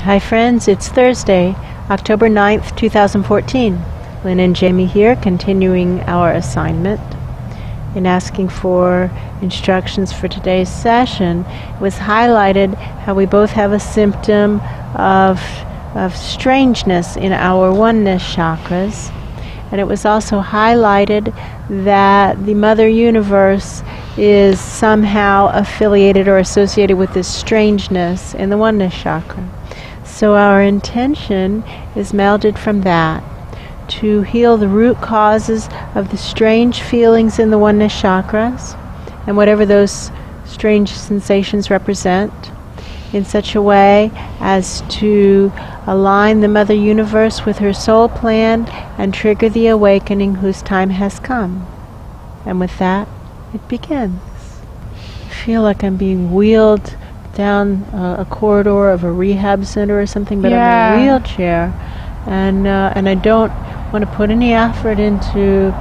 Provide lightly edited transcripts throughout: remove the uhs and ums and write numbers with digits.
Hi friends, it's Thursday, October 9th, 2014. Lynn and Jamie here, continuing our assignment. In asking for instructions for today's session, it was highlighted how we both have a symptom of strangeness in our oneness chakras. And it was also highlighted that the Mother Universe is somehow affiliated or associated with this strangeness in the oneness chakra. So our intention is melded from that to heal the root causes of the strange feelings in the oneness chakras and whatever those strange sensations represent, in such a way as to align the Mother Universe with her soul plan and trigger the awakening whose time has come. And with that, it begins. I feel like I'm being wheeled down a corridor of a rehab center or something, but I'm in a wheelchair, and I don't want to put any effort into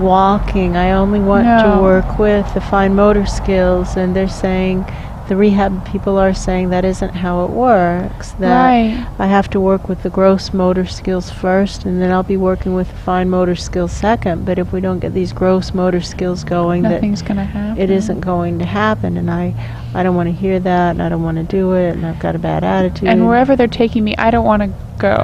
walking. I only want to work with the fine motor skills, and they're saying, the rehab people are saying that isn't how it works, that I have to work with the gross motor skills first, and then I'll be working with the fine motor skills second. But if we don't get these gross motor skills going, nothing's going to happen. It isn't going to happen, and I don't want to hear that, and I don't want to do it, and I've got a bad attitude. And wherever they're taking me, I don't want to go.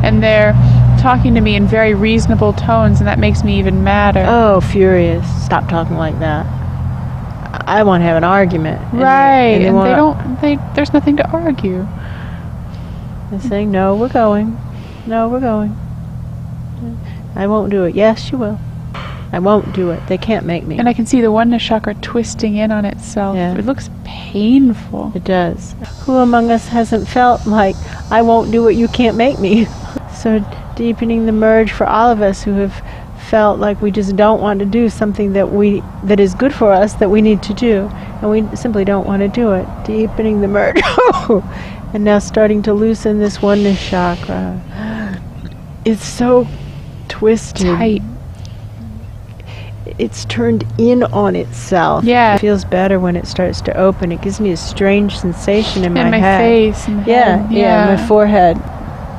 And they're talking to me in very reasonable tones, and that makes me even madder. Oh, furious. Stop talking like that. I want to have an argument. There's nothing to argue. They're saying, no, we're going. No, we're going. I won't do it. Yes, you will. I won't do it. They can't make me. And I can see the oneness chakra twisting in on itself. Yeah. It looks painful. It does. Who among us hasn't felt like, I won't do it, you can't make me? So deepening the merge for all of us who have felt like we just don't want to do something that is good for us, that we need to do, and we simply don't want to do it. Deepening the merge. And now starting to loosen this oneness chakra. It's so twisted. Tight. It's turned in on itself. Yeah. It feels better when it starts to open. It gives me a strange sensation in my head. Face and head. Yeah, my forehead.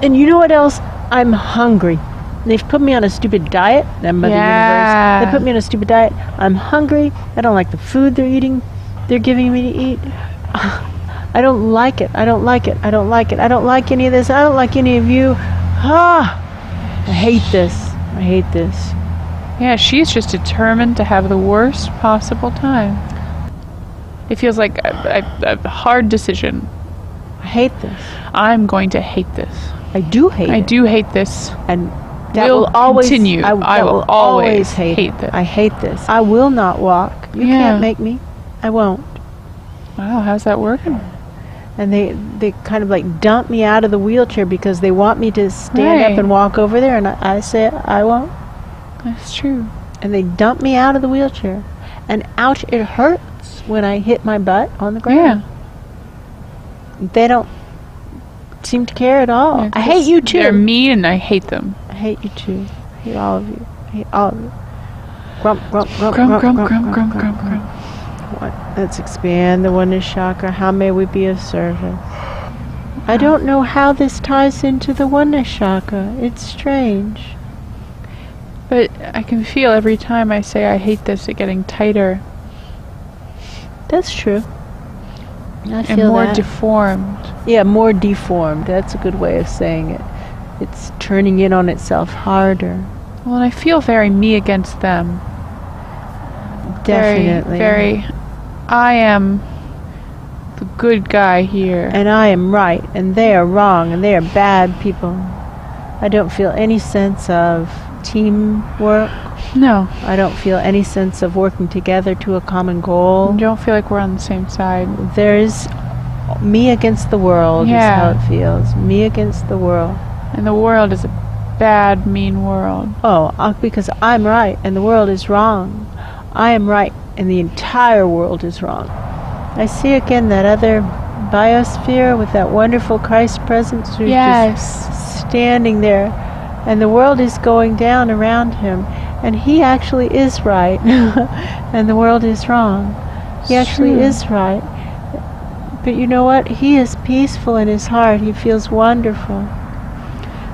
And you know what else? I'm hungry. They've put me on a stupid diet. That Mother Universe. They put me on a stupid diet. I'm hungry. I don't like the food they're giving me to eat. I don't like it. I don't like it. I don't like it. I don't like any of this. I don't like any of you. I hate this. I hate this. Yeah, she's just determined to have the worst possible time. It feels like a hard decision. I hate this. I'm going to hate this. I do hate it. I do hate this. And that will always continue. I will always hate this. I hate this. I will not walk. You can't make me. I won't. Wow, how's that working? And they kind of like dump me out of the wheelchair because they want me to stand up and walk over there, and I say I won't. That's true. And they dump me out of the wheelchair. And ouch, it hurts when I hit my butt on the ground. Yeah. They don't seem to care at all. Yeah, I hate you too. They're mean and I hate them. I hate you too. I hate all of you. I hate all of you. Grump, grump, grump, grump, grump, grump, grump, grump, grump. Let's expand the oneness chakra. How may we be of service? I don't know how this ties into the oneness chakra. It's strange. But I can feel every time I say I hate this, it getting tighter. That's true. I feel and more deformed. Yeah, more deformed. That's a good way of saying it. It's turning in on itself harder. Well, and I feel very me against them. Definitely. Very I am the good guy here. And I am right, and they are wrong, and they are bad people. I don't feel any sense of teamwork. No. I don't feel any sense of working together to a common goal. You don't feel like we're on the same side. There's me against the world is how it feels. Me against the world. And the world is a bad, mean world. Oh, because I'm right and the world is wrong. I am right and the entire world is wrong. I see again that other biosphere with that wonderful Christ presence who's just standing there, and the world is going down around him, and he actually is right and the world is wrong. He actually is right. But you know what? He is peaceful in his heart. He feels wonderful.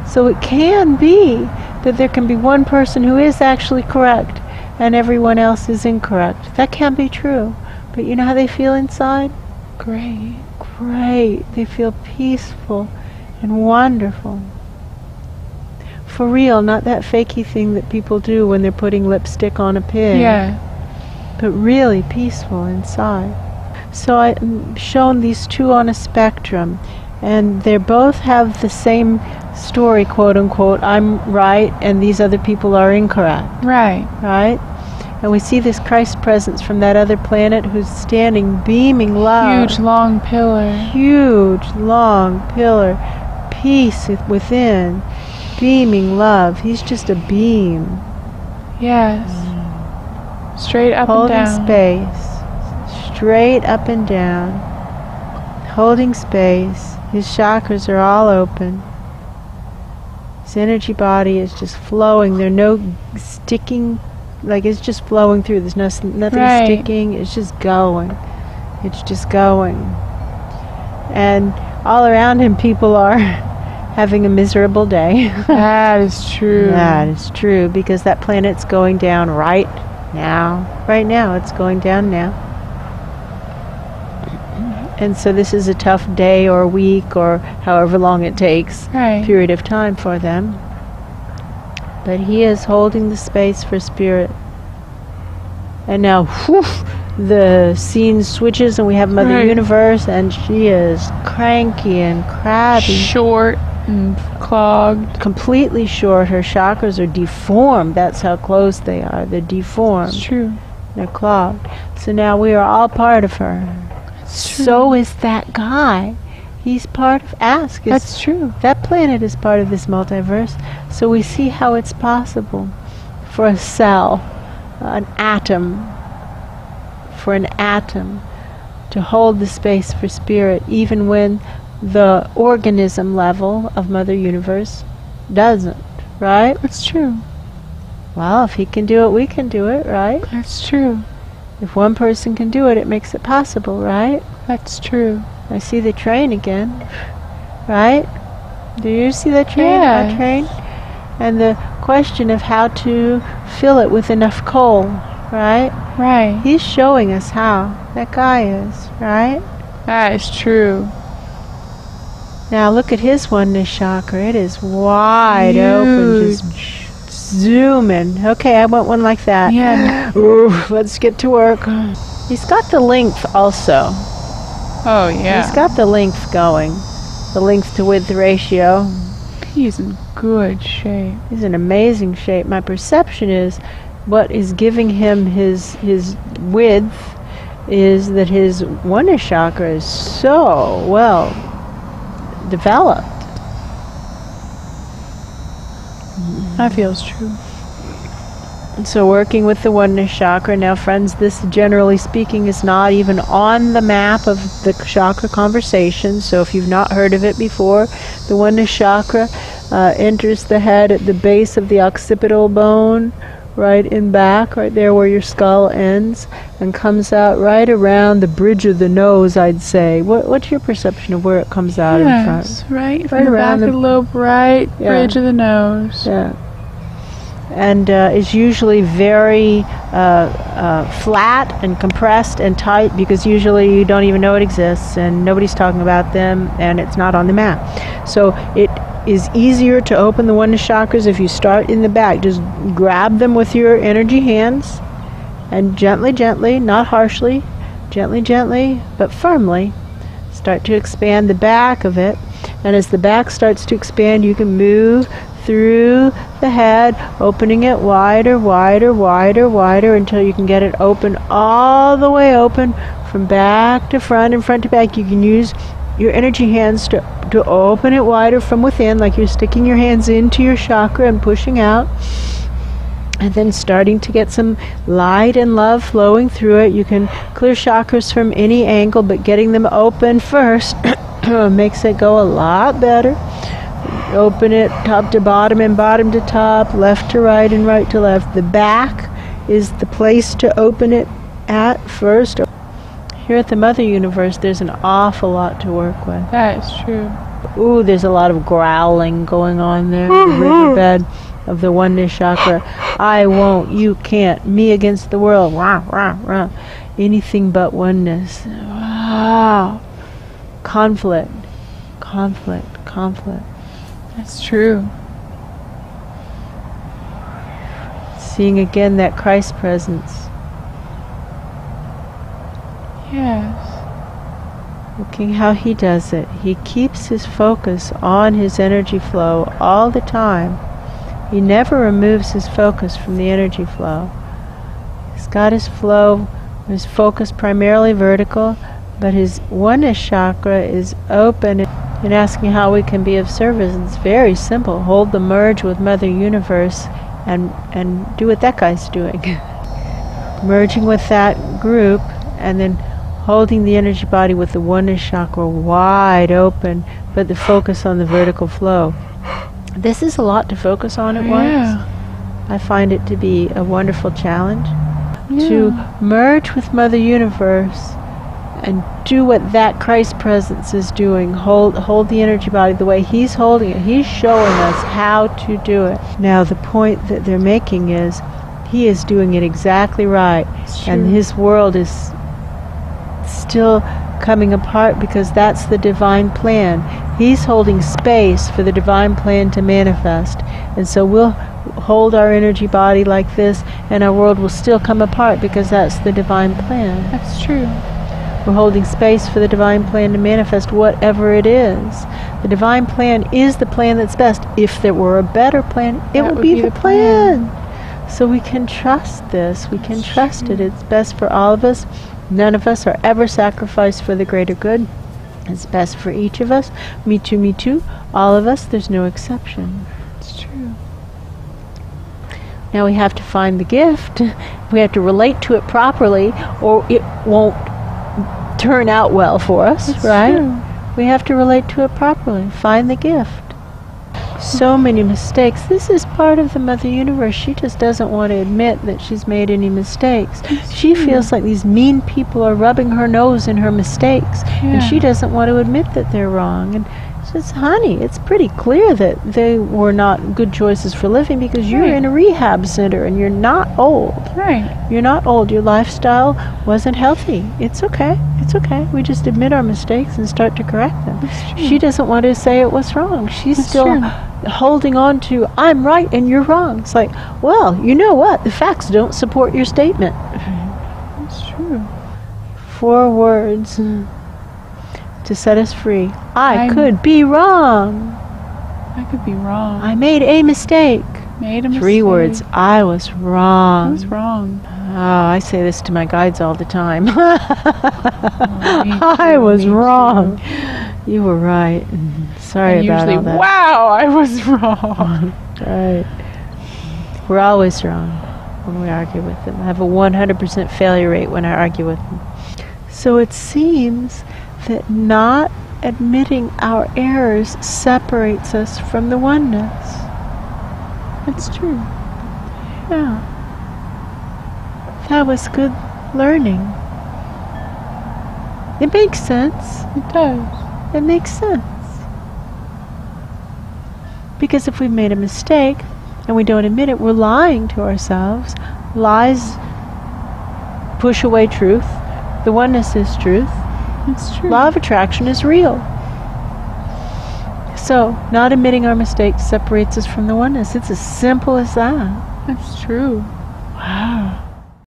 So it can be that there can be one person who is actually correct and everyone else is incorrect. That can be true. But you know how they feel inside? Great. Great. They feel peaceful and wonderful. For real, not that fakey thing that people do when they're putting lipstick on a pig. Yeah. But really peaceful inside. So I'm shown these two on a spectrum, and they both have the same story, quote unquote. I'm right and these other people are incorrect. Right. Right? And we see this Christ presence from that other planet who's standing, beaming love. Huge, long pillar. Huge, long pillar. Peace within. Beaming love. He's just a beam. Yes. Straight up Holding and down. space. Straight up and down. Holding space. His chakras are all open. His energy body is just flowing. There are no sticking, like it's just flowing through. There's nothing Right. sticking. It's just going. It's just going. And all around him people are having a miserable day. That is true. That is true, because that planet's going down right now. Right now, it's going down now. And so this is a tough day or week or however long it takes, Right. period of time for them. But he is holding the space for spirit. And now, whew, the scene switches and we have Mother Right. Universe, and she is cranky and crabby. Short and clogged. Completely short. Her chakras are deformed. That's how close they are. They're deformed. It's true. They're clogged. So now we are all part of her. So is that guy. He's part of Ask. That's true. That planet is part of this multiverse. So we see how it's possible for a cell, an atom, to hold the space for spirit, even when the organism level of Mother Universe doesn't, right? That's true. Well, if he can do it, we can do it, right? That's true. If one person can do it, it makes it possible, right? That's true. I see the train again, right? Do you see that train? Yeah. Our train? And the question of how to fill it with enough coal, right? Right. He's showing us how. That guy is, right? That is true. Now look at his oneness chakra. It is wide open. Just zoom in. Okay, I want one like that. Yeah. Ooh, let's get to work. He's got the length also. Oh, yeah. He's got the length going. The length to width ratio. He's in good shape. He's in amazing shape. My perception is what is giving him his width is that his oneness chakra is so well developed. That feels true. So working with the oneness chakra. Now friends, this generally speaking is not even on the map of the chakra conversation. So if you've not heard of it before, the oneness chakra enters the head at the base of the occipital bone, right in back, right there where your skull ends, and comes out right around the bridge of the nose, I'd say. What's your perception of where it comes out in front? Yes, right Right from the around back of the lobe, right Yeah. bridge of the nose. Yeah. And is usually very flat and compressed and tight, because usually you don't even know it exists and nobody's talking about them and it's not on the map. So it is easier to open the oneness chakras if you start in the back. Just grab them with your energy hands and gently, not harshly, gently, but firmly, start to expand the back of it. And as the back starts to expand, you can move through the head, opening it wider until you can get it open, all the way open from back to front and front to back. You can use your energy hands to open it wider from within, like you're sticking your hands into your chakra and pushing out, and then starting to get some light and love flowing through it. You can clear chakras from any angle, but getting them open first makes it go a lot better. Open it top to bottom and bottom to top, left to right and right to left. The back is the place to open it at first. Here at the Mother Universe, there's an awful lot to work with. That is true. Ooh, there's a lot of growling going on there in the riverbed of the Oneness Chakra. I won't, you can't, me against the world, rah, rah, rah. Anything but oneness. Wow. Conflict, conflict, conflict. That's true. Seeing again that Christ presence. Yes. Looking how he does it. He keeps his focus on his energy flow all the time. He never removes his focus from the energy flow. He's got his flow, his focus primarily vertical, but his Oneness Chakra is open and asking how we can be of service. It's very simple. Hold the merge with Mother Universe and do what that guy's doing. Merging with that group and then holding the energy body with the Oneness Chakra wide open, but the focus on the vertical flow. This is a lot to focus on at once. I find it to be a wonderful challenge to merge with Mother Universe and do what that Christ presence is doing. Hold the energy body the way he's holding it. He's showing us how to do it. Now the point that they're making is he is doing it exactly right, and his world is still coming apart because that's the divine plan. He's holding space for the divine plan to manifest, and so we'll hold our energy body like this and our world will still come apart because that's the divine plan. That's true. We're holding space for the divine plan to manifest whatever it is. The divine plan is the plan that's best. If there were a better plan, it would be the plan. So we can trust this. We can trust it. It's best for all of us. None of us are ever sacrificed for the greater good. It's best for each of us. Me too, all of us. There's no exception. It's true. Now we have to find the gift. We have to relate to it properly, or it won't turn out well for us, right? True. We have to relate to it properly. Find the gift. So many mistakes. This is part of the Mother Universe. She just doesn't want to admit that she's made any mistakes. She feels like these mean people are rubbing her nose in her mistakes, and she doesn't want to admit that they're wrong. And she says, honey, it's pretty clear that they were not good choices for living because you're in a rehab center and you're not old. Right. You're not old. Your lifestyle wasn't healthy. It's okay. It's okay. We just admit our mistakes and start to correct them. She doesn't want to say it was wrong. She's still holding on to, I'm right and you're wrong. It's like, well, you know what? The facts don't support your statement. That's true. 4 words to set us free. I could be wrong. I could be wrong. I made a mistake. Made a mistake. 3 words. I was wrong. I was wrong. Oh, I say this to my guides all the time. I was wrong. You were right. Sorry about all that. Wow, I was wrong. Right. We're always wrong when we argue with them. I have a 100% failure rate when I argue with them. So it seems that not admitting our errors separates us from the oneness. It's true. Yeah. That was good learning. It makes sense. It does. It makes sense. Because if we've made a mistake and we don't admit it, we're lying to ourselves. Lies push away truth. The oneness is truth. It's true. Law of attraction is real. So, not admitting our mistakes separates us from the oneness. It's as simple as that. That's true. Wow.